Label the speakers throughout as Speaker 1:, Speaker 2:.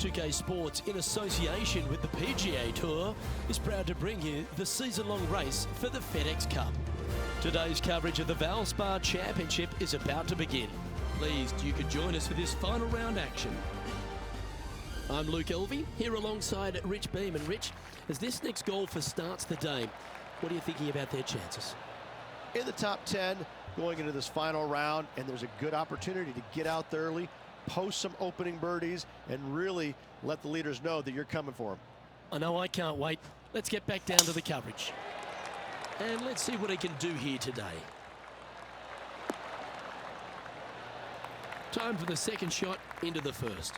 Speaker 1: 2K Sports, in association with the PGA Tour, is proud to bring you the season-long race for the FedEx Cup. Today's coverage of the Valspar Championship is about to begin. Pleased you could join us for this final round action. I'm Luke Elvey, here alongside Rich Beam. And Rich, as this next golfer starts the day, what are you thinking about their chances?
Speaker 2: In the top 10 going into this final round, and there's a good opportunity to get out there early, post some opening birdies, and really let the leaders know that you're coming for them.
Speaker 1: I know, I can't wait. Let's get back down to the coverage. And let's see what he can do here today. Time for the second shot into the first.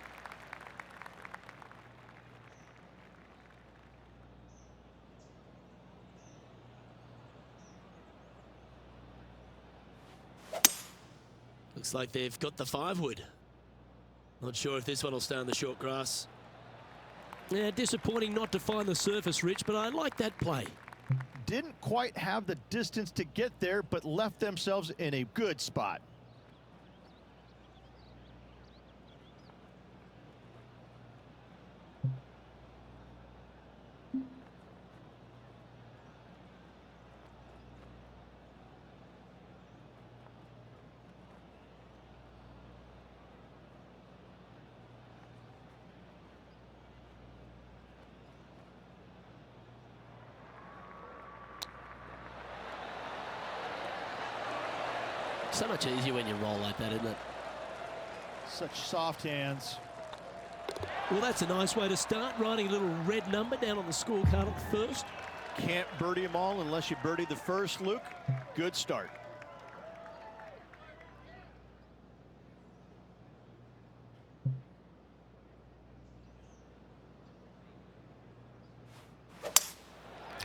Speaker 1: Looks like they've got the 5-wood. Not sure if this one will stay on the short grass. Yeah, disappointing not to find the surface, Rich, but I like that play.
Speaker 2: Didn't quite have the distance to get there, but left themselves in a good spot.
Speaker 1: So much easier when you roll like that, isn't it?
Speaker 2: Such soft hands.
Speaker 1: Well, that's a nice way to start, writing a little red number down on the scorecard at the first.
Speaker 2: Can't birdie them all unless you birdie the first, Luke. Good start.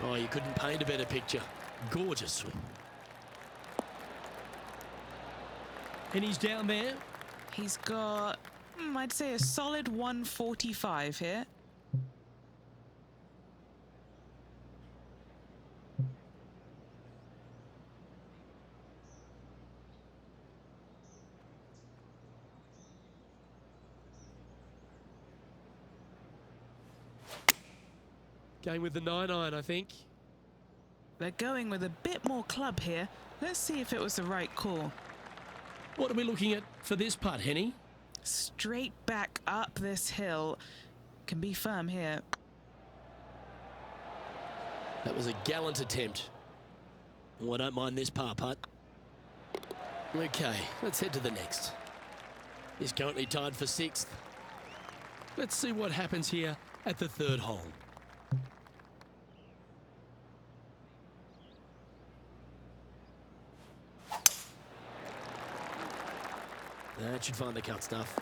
Speaker 1: Oh, you couldn't paint a better picture. Gorgeous swing. And he's down there.
Speaker 3: He's got, I'd say, a solid 145 here.
Speaker 1: Going with the 9-iron, I think.
Speaker 3: They're going with a bit more club here. Let's see if it was the right call.
Speaker 1: What are we looking at for this putt, Henny?
Speaker 3: Straight back up this hill. Can be firm here.
Speaker 1: That was a gallant attempt. Oh, I don't mind this par putt. Okay, let's head to the next. He's currently tied for 6th. Let's see what happens here at the 3rd hole. That should find the cut stuff.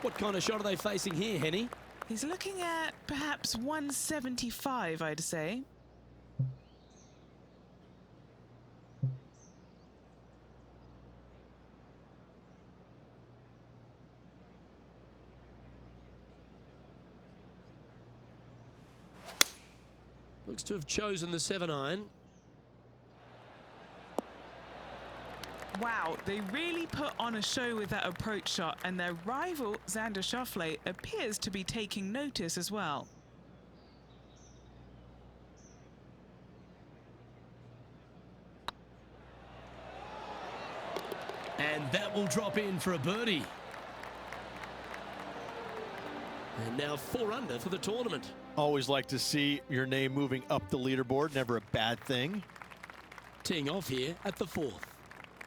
Speaker 1: What kind of shot are they facing here, Henny?
Speaker 3: He's looking at perhaps 175, I'd say.
Speaker 1: Looks to have chosen the 7-iron.
Speaker 3: Wow, they really put on a show with that approach shot, and their rival, Xander Schauffele, appears to be taking notice as well.
Speaker 1: And that will drop in for a birdie. And now 4 under for the tournament.
Speaker 2: Always like to see your name moving up the leaderboard. Never a bad thing.
Speaker 1: Teeing off here at the 4th.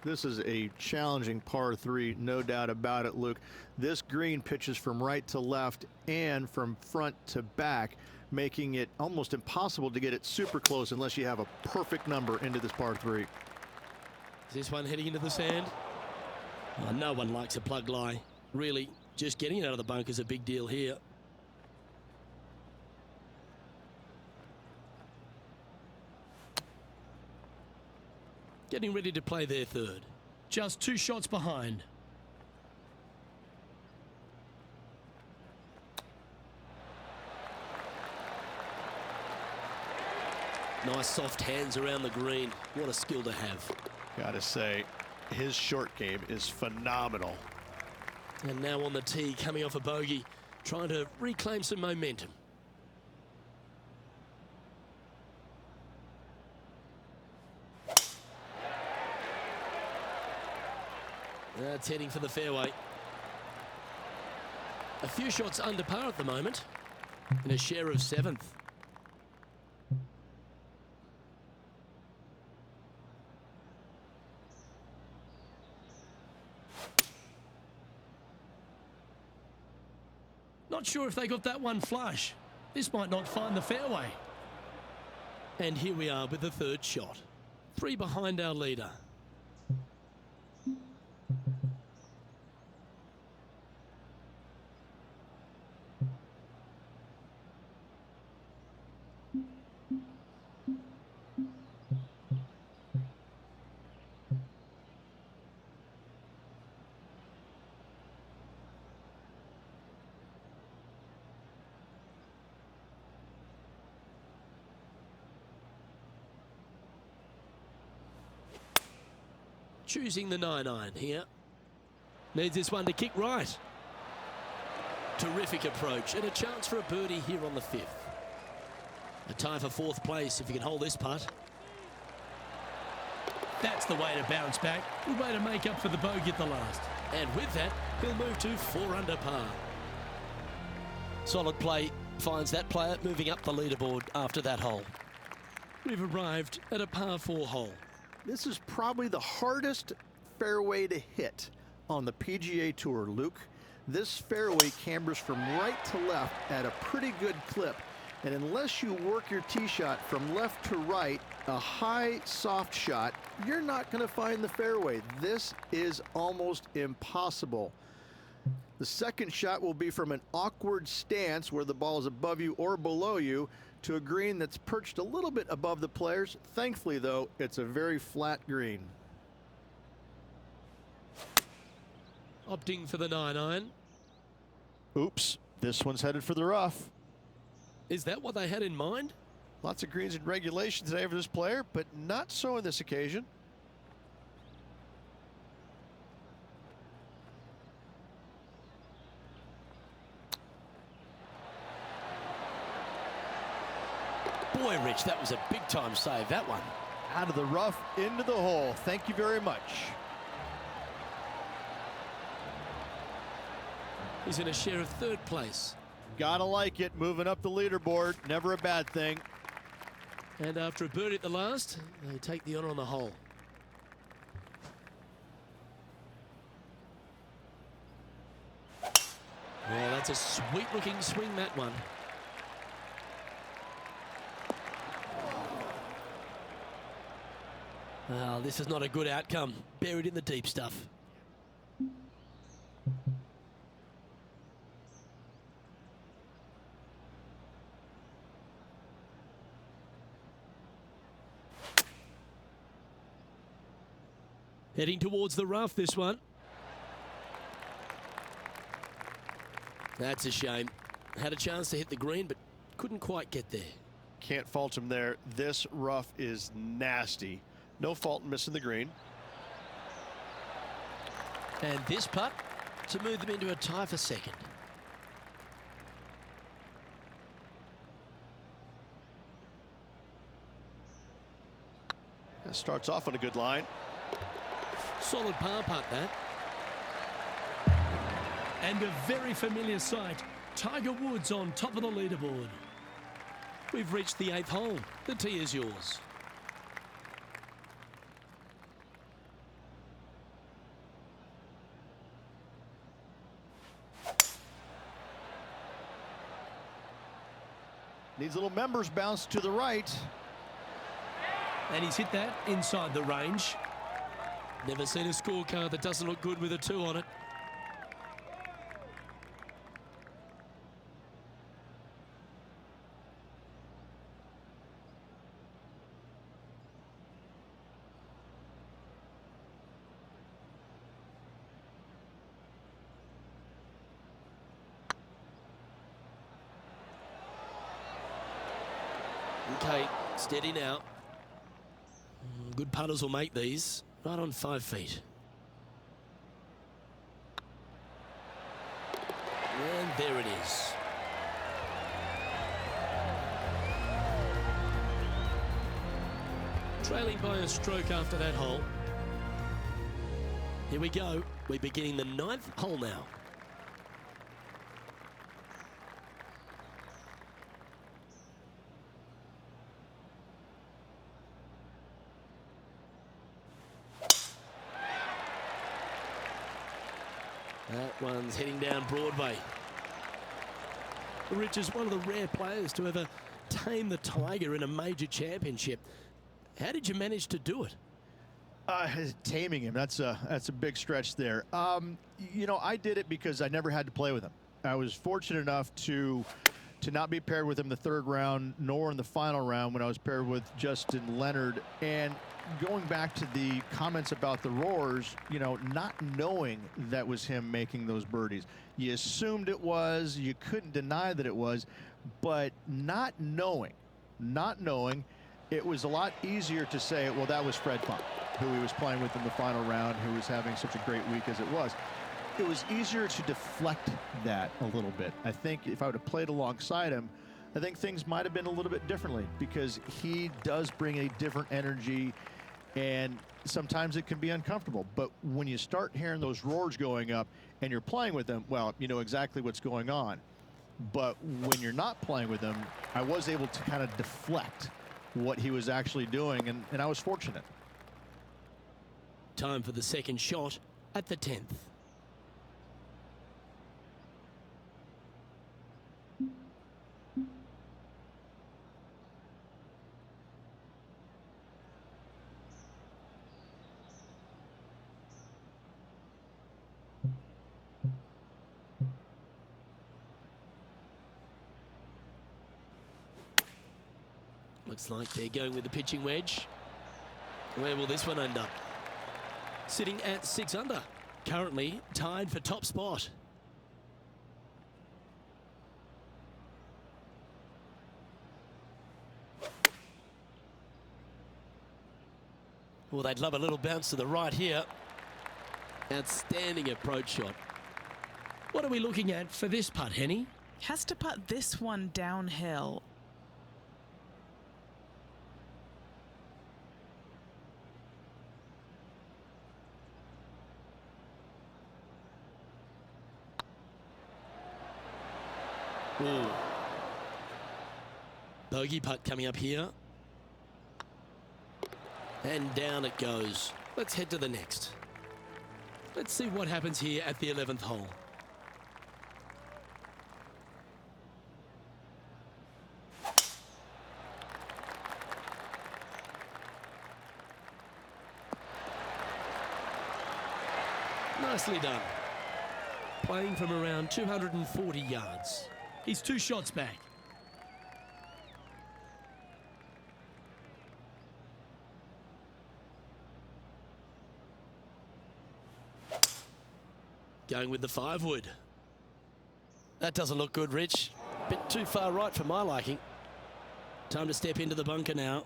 Speaker 2: This is a challenging par 3, no doubt about it, Luke. This green pitches from right to left and from front to back, making it almost impossible to get it super close unless you have a perfect number into this par 3.
Speaker 1: Is this one heading into the sand? Oh, no one likes a plug lie. Really, just getting it out of the bunker is a big deal here. Getting ready to play their 3rd. Just 2 shots behind. Nice soft hands around the green. What a skill to have.
Speaker 2: Gotta say, his short game is phenomenal.
Speaker 1: And now on the tee, coming off a bogey, trying to reclaim some momentum. That's heading for the fairway. A few shots under par at the moment, and a share of 7th. Not sure if they got that one flush. This might not find the fairway. And here we are with the 3rd shot. 3 behind our leader. Choosing the 9-iron here. Needs this one to kick right. Terrific approach and a chance for a birdie here on the 5th. A tie for 4th place if you can hold this putt. That's the way to bounce back. Good way to make up for the bogey at the last. And with that, he'll move to 4 under par. Solid play finds that player moving up the leaderboard after that hole. We've arrived at a par 4 hole.
Speaker 2: This is probably the hardest fairway to hit on the PGA Tour, Luke. This fairway cambers from right to left at a pretty good clip. And unless you work your tee shot from left to right, a high, soft shot, you're not going to find the fairway. This is almost impossible. The second shot will be from an awkward stance where the ball is above you or below you to a green that's perched a little bit above the players. Thankfully, though, it's a very flat green.
Speaker 1: Opting for the 9-iron.
Speaker 2: Oops, this one's headed for the rough.
Speaker 1: Is that what they had in mind?
Speaker 2: Lots of greens in regulation today for this player, but not so on this occasion.
Speaker 1: Boy, Rich, that was a big-time save, that one.
Speaker 2: Out of the rough, into the hole. Thank you very much.
Speaker 1: He's in a share of 3rd place.
Speaker 2: Gotta like it, moving up the leaderboard. Never a bad thing.
Speaker 1: And after a birdie at the last, they take the honour on the hole. Oh, that's a sweet-looking swing, that one. Well, this is not a good outcome. Buried in the deep stuff. Heading towards the rough, this one. That's a shame. Had a chance to hit the green, but couldn't quite get there.
Speaker 2: Can't fault him there. This rough is nasty. No fault in missing the green.
Speaker 1: And this putt to move them into a tie for 2nd.
Speaker 2: That starts off on a good line.
Speaker 1: Solid par putt, that. And a very familiar sight. Tiger Woods on top of the leaderboard. We've reached the 8th hole. The tee is yours.
Speaker 2: Needs a little members bounce to the right.
Speaker 1: And he's hit that inside the range. Never seen a scorecard that doesn't look good with a 2 on it. Okay, steady now. Good putters will make these. Right on 5 feet. trailing by a stroke after that hole. Here we go. We're beginning the 9th hole now. That one's heading down Broadway. Rich is one of the rare players to ever tame the Tiger in a major championship. How did you manage to do it?
Speaker 2: Taming him, that's a big stretch there. You know, I did it because I never had to play with him. I was fortunate enough to not be paired with him the 3rd round, nor in the final round when I was paired with Justin Leonard. And going back to the comments about the roars, you know, not knowing that was him making those birdies. You assumed it was, you couldn't deny that it was, but not knowing, it was a lot easier to say, well, that was Fred Pump, who he was playing with in the final round, who was having such a great week as it was. It was easier to deflect that a little bit. I think if I would have played alongside him, I think things might have been a little bit differently, because he does bring a different energy, and sometimes it can be uncomfortable. But when you start hearing those roars going up and you're playing with them, well, you know exactly what's going on. But when you're not playing with him, I was able to kind of deflect what he was actually doing, and I was fortunate.
Speaker 1: Time for the second shot at the 10th. Looks like they're going with the pitching wedge. Where will this one end up? Sitting at 6 under. Currently tied for top spot. Well, they'd love a little bounce to the right here. Outstanding approach shot. What are we looking at for this putt, Henny?
Speaker 3: Has to putt this one downhill.
Speaker 1: Ooh. Bogey putt coming up here. And down it goes. Let's head to the next. Let's see what happens here at the 11th hole. Nicely done. Playing from around 240 yards. He's 2 shots back. Going with the 5-wood. That doesn't look good, Rich. Bit too far right for my liking. Time to step into the bunker now.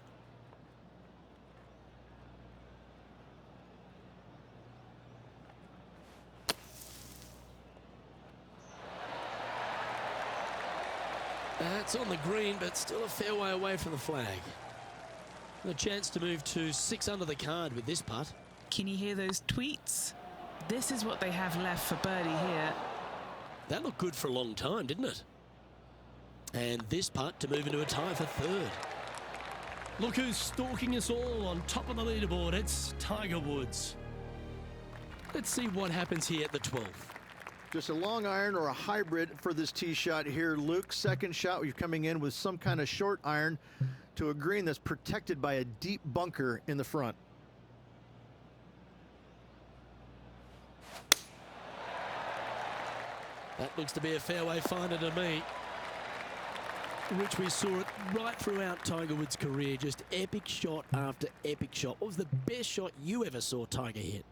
Speaker 1: That's on the green, but still a fair way away from the flag. And a chance to move to 6 under the card with this putt.
Speaker 3: Can you hear those tweets? This is what they have left for birdie here.
Speaker 1: That looked good for a long time, didn't it? And this putt to move into a tie for 3rd. Look who's stalking us all on top of the leaderboard. It's Tiger Woods. Let's see what happens here at the 12th.
Speaker 2: Just a long iron or a hybrid for this tee shot here, Luke. Second shot, you're coming in with some kind of short iron to a green that's protected by a deep bunker in the front.
Speaker 1: That looks to be a fairway finder to me. Which we saw it right throughout Tiger Woods' career. Just epic shot after epic shot. What was the best shot you ever saw Tiger hit?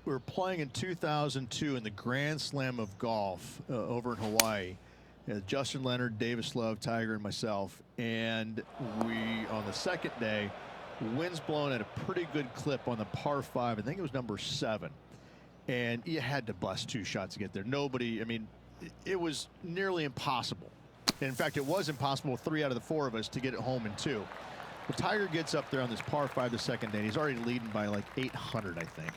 Speaker 2: We were playing in 2002 in the Grand Slam of golf over in Hawaii. Justin Leonard, Davis Love, Tiger, and myself. And we, on the second day, wind's blowing at a pretty good clip on the par 5. I think it was number 7. And you had to bust 2 shots to get there. Nobody, I mean, it was nearly impossible. In fact, it was impossible with 3 out of the 4 of us to get it home in 2. Well, Tiger gets up there on this par 5 the second day, and he's already leading by like 800, I think.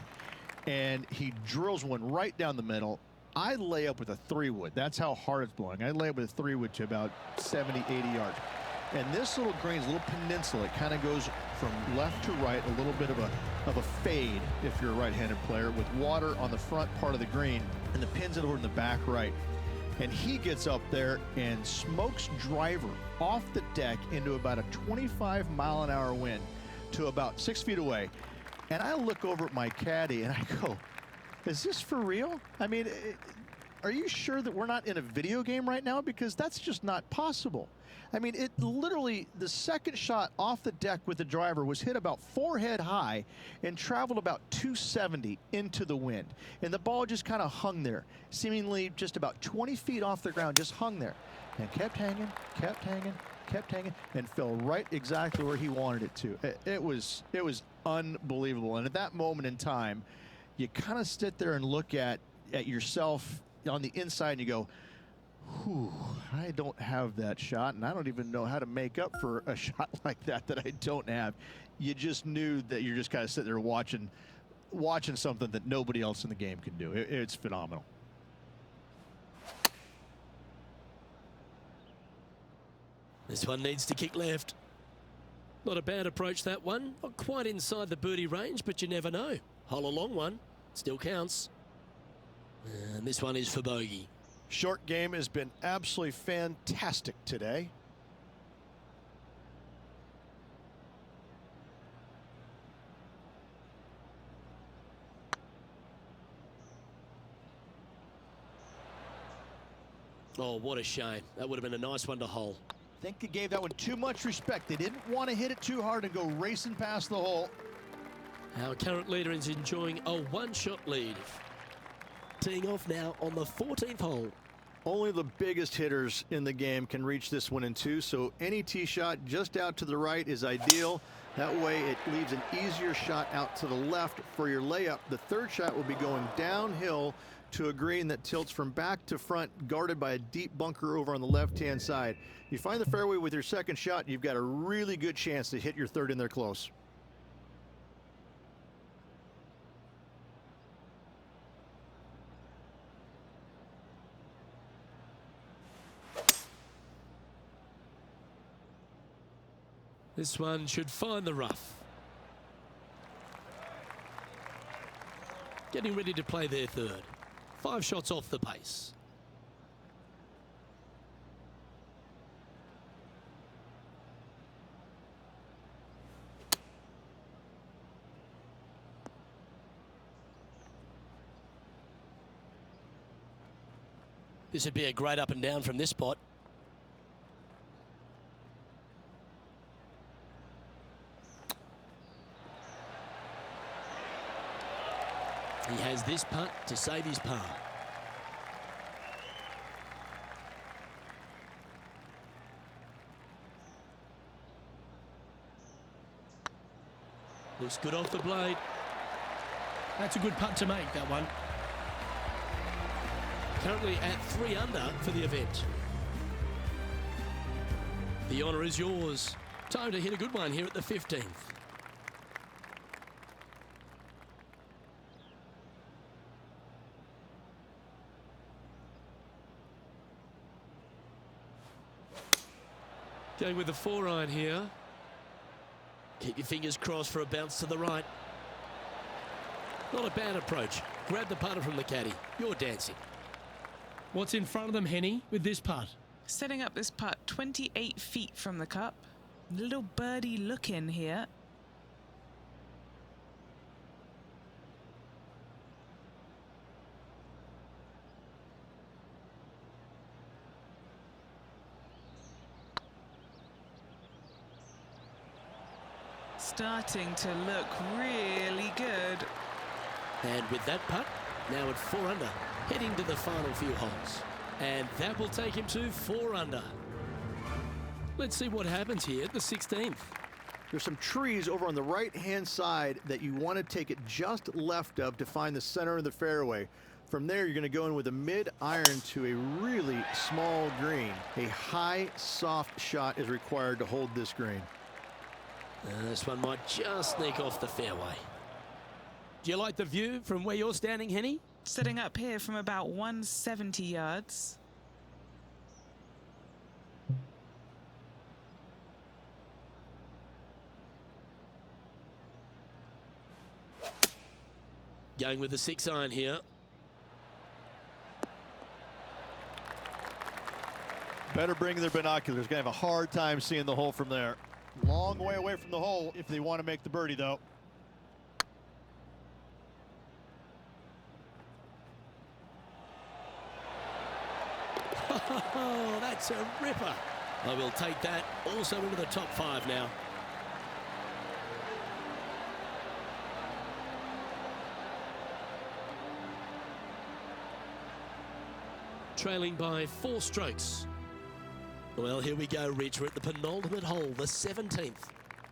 Speaker 2: And he drills one right down the middle. I lay up with a 3-wood. That's how hard it's blowing. I lay up with a 3-wood to about 70, 80 yards. And this little green's a little peninsula. It kind of goes from left to right, a little bit of a fade if you're a right-handed player, with water on the front part of the green, and the pins it over in the back right. And he gets up there and smokes driver off the deck into about a 25-mile-an-hour wind to about 6 feet away. And I look over at my caddy and I go, is this for real? I mean, are you sure that we're not in a video game right now? Because that's just not possible. I mean, it literally, the second shot off the deck with the driver was hit about forehead high and traveled about 270 into the wind. And the ball just kind of hung there, seemingly just about 20 feet off the ground, just hung there. And kept hanging, kept hanging, kept hanging, and fell right exactly where he wanted it to. It was unbelievable. And at that moment in time, you kind of sit there and look at yourself on the inside and you go, whew, I don't have that shot, and I don't even know how to make up for a shot like that I don't have. You just knew that you're just kind of sitting there watching something that nobody else in the game can do. It's phenomenal.
Speaker 1: This one needs to kick left. Not a bad approach, that one. Not quite inside the birdie range, but you never know. Hole a long one. Still counts. And this one is for bogey.
Speaker 2: Short game has been absolutely fantastic today.
Speaker 1: Oh, what a shame. That would have been a nice one to hole.
Speaker 2: I think they gave that one too much respect. They didn't want to hit it too hard and go racing past the hole.
Speaker 1: Our current leader is enjoying a one-shot lead. Teeing off now on the 14th hole.
Speaker 2: Only the biggest hitters in the game can reach this one in two, so any tee shot just out to the right is ideal. That way it leaves an easier shot out to the left for your layup. The third shot will be going downhill to a green that tilts from back to front, guarded by a deep bunker over on the left-hand side. You find the fairway with your second shot, you've got a really good chance to hit your third in there close.
Speaker 1: This one should find the rough. Getting ready to play their third. 5 shots off the pace. This would be a great up and down from this spot. He has this putt to save his par. Looks good off the blade.
Speaker 4: That's a good putt to make, that one.
Speaker 1: Currently at 3 under for the event. The honour is yours. Time to hit a good one here at the 15th. Going with the 4-iron here. Keep your fingers crossed for a bounce to the right. Not a bad approach. Grab the putter from the caddy. You're dancing.
Speaker 4: What's in front of them, Henny, with this putt?
Speaker 3: Setting up this putt 28 feet from the cup. Little birdie look in here. Starting to look really good.
Speaker 1: And with that putt, now at 4 under, heading to the final few holes. And that will take him to 4 under. Let's see what happens here at the 16th.
Speaker 2: There's some trees over on the right-hand side that you want to take it just left of to find the center of the fairway. From there, you're going to go in with a mid-iron to a really small green. A high, soft shot is required to hold this green.
Speaker 1: And this one might just sneak off the fairway. Do you like the view from where you're standing, Henny?
Speaker 3: Setting up here from about 170 yards.
Speaker 1: Going with the 6-iron here.
Speaker 5: Better bring their binoculars. Gonna have a hard time seeing the hole from there. Long way away from the hole if they want to make the birdie, though.
Speaker 1: Oh, that's a ripper. I will take that also into the top 5 now. Trailing by 4 strokes. Well, here we go, Rich. We're at the penultimate hole, the 17th.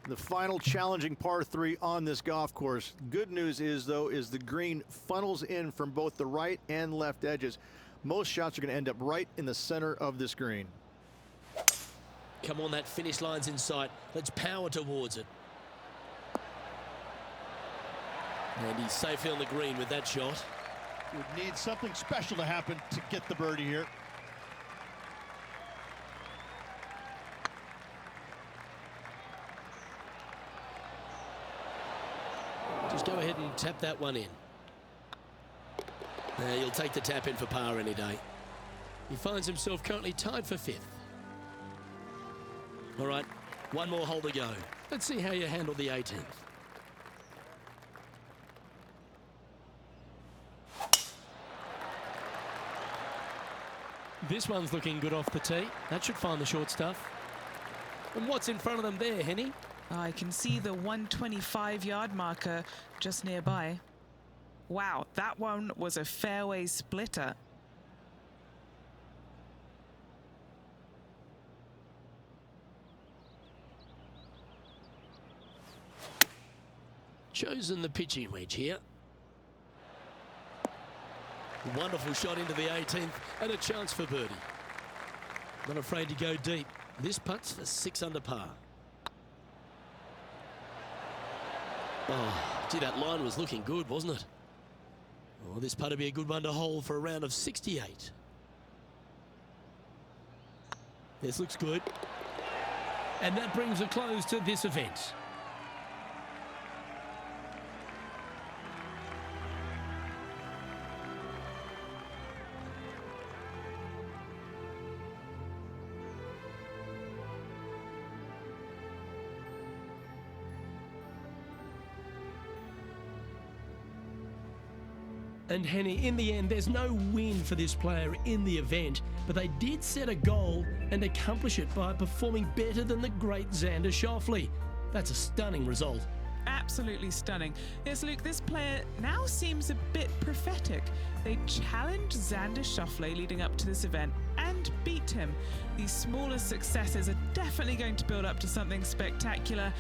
Speaker 2: The final challenging par 3 on this golf course. Good news is, though, is the green funnels in from both the right and left edges. Most shots are going to end up right in the center of this green.
Speaker 1: Come on, that finish line's in sight. Let's power towards it. And he's safely on the green with that shot.
Speaker 5: Would need something special to happen to get the birdie here.
Speaker 1: Just go ahead and tap that one in. You'll take the tap in for par any day. He finds himself currently tied for 5th. All right, one more hole to go. Let's see how you handle the 18th. This one's looking good off the tee. That should find the short stuff. And what's in front of them there, Henny?
Speaker 3: I can see the 125-yard marker just nearby. Wow, that one was a fairway splitter.
Speaker 1: Chosen the pitching wedge here. Wonderful shot into the 18th and a chance for birdie. Not afraid to go deep. This putt's for 6 under par. Oh, gee, that line was looking good, wasn't it? Oh, this putt would be a good one to hold for a round of 68. This looks good.
Speaker 4: And that brings a close to this event. And Henny, in the end, there's no win for this player in the event, but they did set a goal and accomplish it by performing better than the great Xander Schauffele. That's a stunning result.
Speaker 3: Absolutely stunning. Yes, Luke, this player now seems a bit prophetic. They challenged Xander Schauffele leading up to this event and beat him. These smaller successes are definitely going to build up to something spectacular,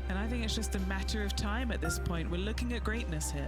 Speaker 3: and I think it's just a matter of time at this point. We're looking at greatness here.